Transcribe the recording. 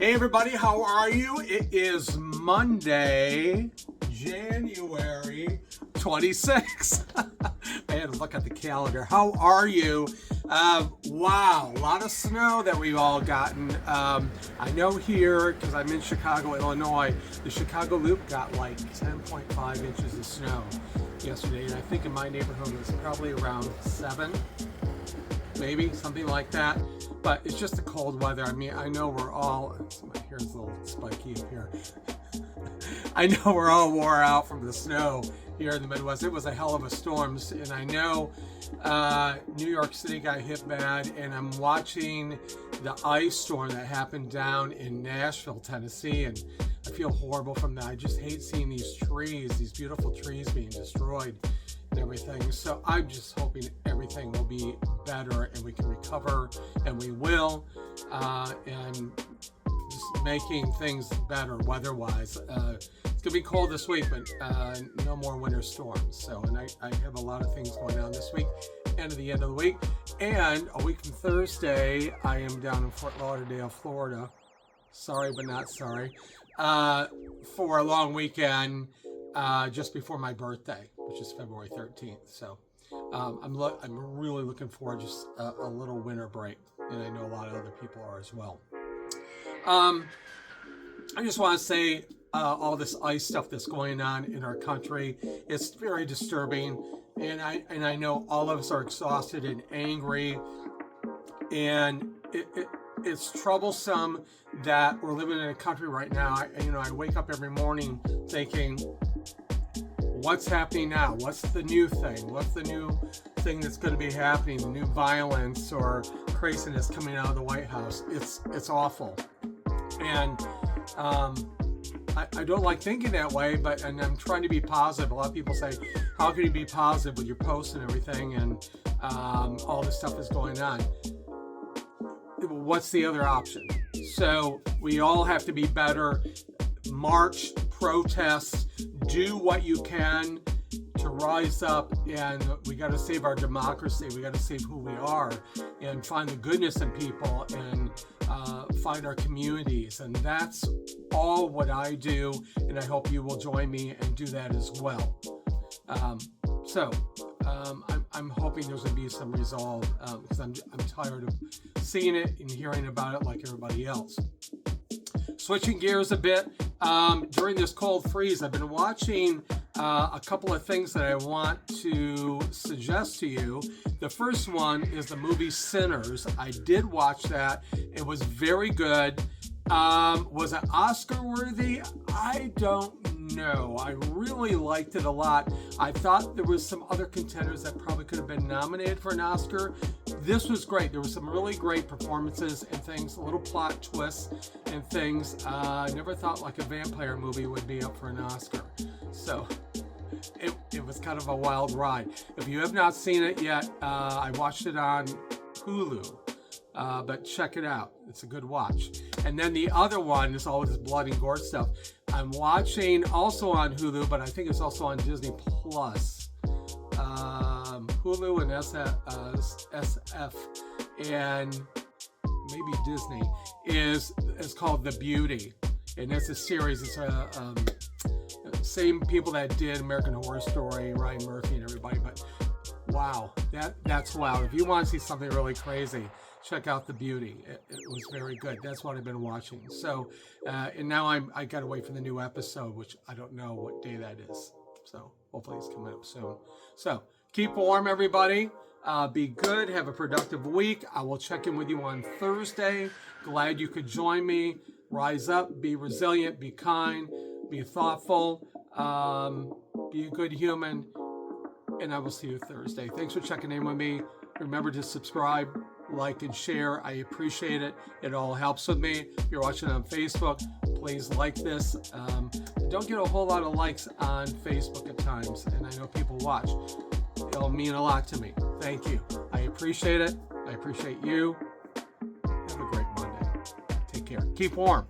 Hey everybody, how are you? It is Monday, January 26th. I had to look at the calendar. How are you? Wow, a lot of snow that we've all gotten. I know here, because I'm in Chicago, Illinois, the Chicago Loop got like 10.5 inches of snow yesterday, and I think in my neighborhood it was probably around 7, maybe, something like that. But it's just the cold weather. I mean, I know we're all, my hair's a little spiky up here. I know we're all wore out from the snow here in the Midwest. It was a hell of a storm, and I know New York City got hit bad, and I'm watching the ice storm that happened down in Nashville, Tennessee, and I feel horrible from that. I just hate seeing these trees, these beautiful trees being destroyed and everything. So I'm just hoping everything will be better and we can recover, and we will, and just making things better weather-wise. It's gonna be cold this week, but no more winter storms. So, and I have a lot of things going on this week and at the end of the week. And a week from Thursday, I am down in Fort Lauderdale, Florida. Sorry, but not sorry. For a long weekend, just before my birthday, which is February 13th. So I'm really looking forward to just a little winter break, and I know a lot of other people are as well. I just want to say all this ICE stuff that's going on in our country, it's very disturbing, and I know all of us are exhausted and angry, and it's troublesome that we're living in a country right now. I wake up every morning thinking, what's happening now? What's the new thing? What's the new thing that's going to be happening? The new violence or craziness coming out of the White House? It's awful, and I don't like thinking that way. And I'm trying to be positive. A lot of people say, "How can you be positive with your posts and everything?" And all this stuff is going on. What's the other option? So we all have to be better. March, protest, do what you can to rise up, and we got to save our democracy. We got to save who we are and find the goodness in people, and find our communities. And that's all what I do, and I hope you will join me and do that as well. I'm hoping there's going to be some resolve, because I'm tired of seeing it and hearing about it like everybody else. Switching gears a bit, during this cold freeze, I've been watching a couple of things that I want to suggest to you. The first one is the movie Sinners. I did watch that. It was very good. Was it Oscar worthy? I don't know. I really liked it a lot. I thought there was some other contenders that probably could have been nominated for an Oscar. This was great. There were some really great performances and things, little plot twists and things. I never thought like a vampire movie would be up for an Oscar. So it was kind of a wild ride. If you have not seen it yet, I watched it on Hulu. But check it out. It's a good watch. And then the other one is all this blood and gore stuff. I'm watching also on Hulu, but I think it's also on Disney Plus. Hulu and SF and maybe Disney is called The Beauty, and it's a series. It's same people that did American Horror Story, Ryan Murphy and everybody. But wow, that's wow. If you want to see something really crazy, check out The Beauty. It was very good. That's what I've been watching. So, and now I got to wait for the new episode, which I don't know what day that is. So hopefully it's coming up soon. So keep warm, everybody. Be good. Have a productive week. I will check in with you on Thursday. Glad you could join me. Rise up. Be resilient. Be kind. Be thoughtful. Be a good human. And I will see you Thursday. Thanks for checking in with me. Remember to subscribe, like, and share. I appreciate it. It all helps with me. If you're watching on Facebook, please like this. Don't get a whole lot of likes on Facebook at times, and I know people watch. It'll mean a lot to me. Thank you. I appreciate it. I appreciate you. Have a great Monday. Take care. Keep warm.